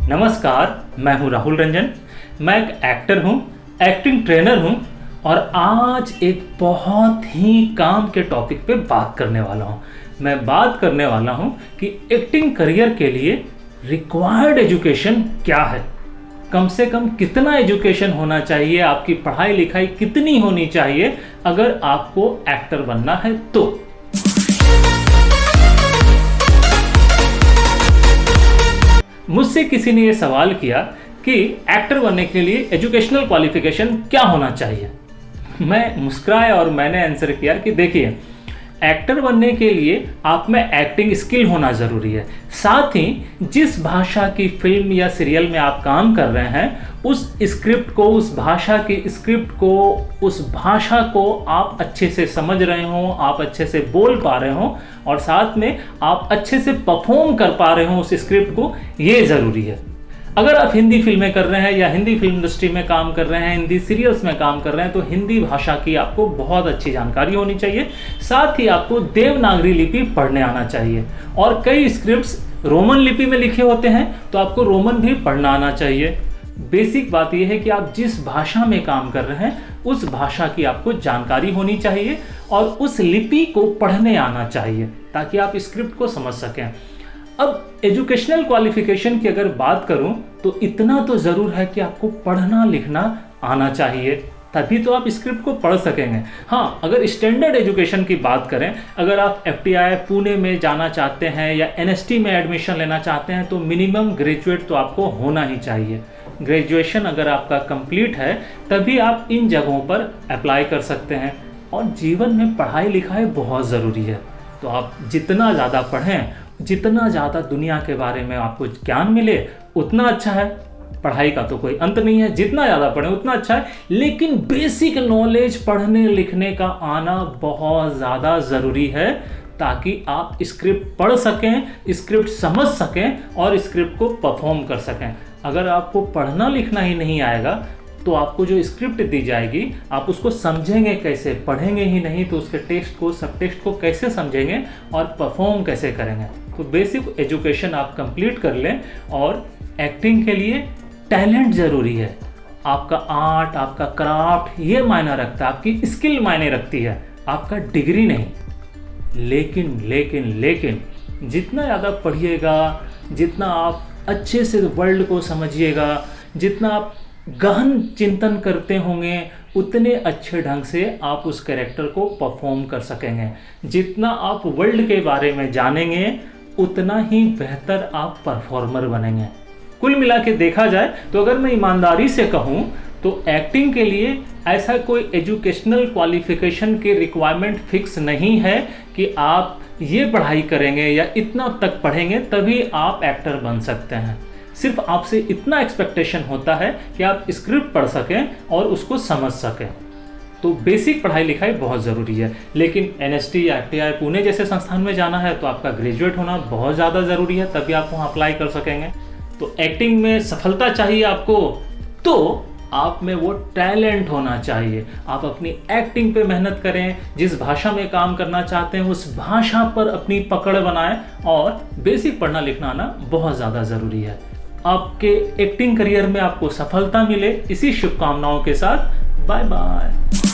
नमस्कार, मैं हूं राहुल रंजन। मैं एक एक्टर हूं, एक्टिंग ट्रेनर हूं और आज एक बहुत ही काम के टॉपिक पे बात करने वाला हूं। मैं बात करने वाला हूं कि एक्टिंग करियर के लिए रिक्वायर्ड एजुकेशन क्या है। कम से कम कितना एजुकेशन होना चाहिए, आपकी पढ़ाई लिखाई कितनी होनी चाहिए अगर आपको एक्टर बनना है तो। मुझसे किसी ने यह सवाल किया कि एक्टर बनने के लिए एजुकेशनल क्वालिफिकेशन क्या होना चाहिए। मैं मुस्कुराया और मैंने आंसर किया कि देखिए, एक्टर बनने के लिए आप में एक्टिंग स्किल होना ज़रूरी है। साथ ही जिस भाषा की फिल्म या सीरियल में आप काम कर रहे हैं, उस स्क्रिप्ट को, उस भाषा की स्क्रिप्ट को, उस भाषा को आप अच्छे से समझ रहे हो, आप अच्छे से बोल पा रहे हो और साथ में आप अच्छे से परफॉर्म कर पा रहे हो उस स्क्रिप्ट को, ये ज़रूरी है। अगर आप हिंदी फिल्में कर रहे हैं या हिंदी फिल्म इंडस्ट्री में काम कर रहे हैं, हिंदी सीरियल्स में काम कर रहे हैं, तो हिंदी भाषा की आपको बहुत अच्छी जानकारी होनी चाहिए। साथ ही आपको देवनागरी लिपि पढ़ने आना चाहिए और कई स्क्रिप्ट्स रोमन लिपि में लिखे होते हैं, तो आपको रोमन भी पढ़ना आना चाहिए। बेसिक बात यह है कि आप जिस भाषा में काम कर रहे हैं उस भाषा की आपको जानकारी होनी चाहिए और उस लिपि को पढ़ने आना चाहिए ताकि आप स्क्रिप्ट को समझ सकें। अब एजुकेशनल क्वालिफिकेशन की अगर बात करूं तो इतना तो ज़रूर है कि आपको पढ़ना लिखना आना चाहिए, तभी तो आप स्क्रिप्ट को पढ़ सकेंगे। हाँ, अगर स्टैंडर्ड एजुकेशन की बात करें, अगर आप FTI पुणे में जाना चाहते हैं या NST में एडमिशन लेना चाहते हैं तो मिनिमम ग्रेजुएट तो आपको होना ही चाहिए। ग्रेजुएशन अगर आपका कंप्लीट है तभी आप इन जगहों पर अप्लाई कर सकते हैं। और जीवन में पढ़ाई लिखाई बहुत ज़रूरी है, तो आप जितना ज़्यादा पढ़ें, जितना ज़्यादा दुनिया के बारे में आपको ज्ञान मिले उतना अच्छा है। पढ़ाई का तो कोई अंत नहीं है, जितना ज़्यादा पढ़ें उतना अच्छा है, लेकिन बेसिक नॉलेज पढ़ने लिखने का आना बहुत ज़्यादा ज़रूरी है ताकि आप स्क्रिप्ट पढ़ सकें, स्क्रिप्ट समझ सकें और स्क्रिप्ट को परफॉर्म कर सकें। अगर आपको पढ़ना लिखना ही नहीं आएगा तो आपको जो स्क्रिप्ट दी जाएगी आप उसको समझेंगे कैसे, पढ़ेंगे ही नहीं तो उसके टेक्स्ट को, सब टेक्स्ट को कैसे समझेंगे और परफॉर्म कैसे करेंगे। तो बेसिक एजुकेशन आप कंप्लीट कर लें और एक्टिंग के लिए टैलेंट ज़रूरी है। आपका आर्ट, आपका क्राफ्ट ये मायने रखता है, आपकी स्किल मायने रखती है, आपका डिग्री नहीं। लेकिन जितना ज़्यादा पढ़िएगा, जितना आप अच्छे से वर्ल्ड को समझिएगा, जितना आप गहन चिंतन करते होंगे, उतने अच्छे ढंग से आप उस कैरेक्टर को परफॉर्म कर सकेंगे। जितना आप वर्ल्ड के बारे में जानेंगे उतना ही बेहतर आप परफॉर्मर बनेंगे। कुल मिला के देखा जाए तो अगर मैं ईमानदारी से कहूँ तो एक्टिंग के लिए ऐसा कोई एजुकेशनल क्वालिफिकेशन की रिक्वायरमेंट फिक्स नहीं है कि आप ये पढ़ाई करेंगे या इतना तक पढ़ेंगे तभी आप एक्टर बन सकते हैं। सिर्फ आपसे इतना एक्सपेक्टेशन होता है कि आप स्क्रिप्ट पढ़ सकें और उसको समझ सकें। तो बेसिक पढ़ाई लिखाई बहुत ज़रूरी है। लेकिन NST या FTI पुणे जैसे संस्थान में जाना है तो आपका ग्रेजुएट होना बहुत ज़्यादा ज़रूरी है, तभी आप वहाँ अप्लाई कर सकेंगे। तो एक्टिंग में सफलता चाहिए आपको तो आप में वो टैलेंट होना चाहिए। आप अपनी एक्टिंग पे मेहनत करें, जिस भाषा में काम करना चाहते हैं उस भाषा पर अपनी पकड़ बनाएं और बेसिक पढ़ना लिखना आना बहुत ज़्यादा ज़रूरी है। आपके एक्टिंग करियर में आपको सफलता मिले, इसी शुभकामनाओं के साथ बाय बाय।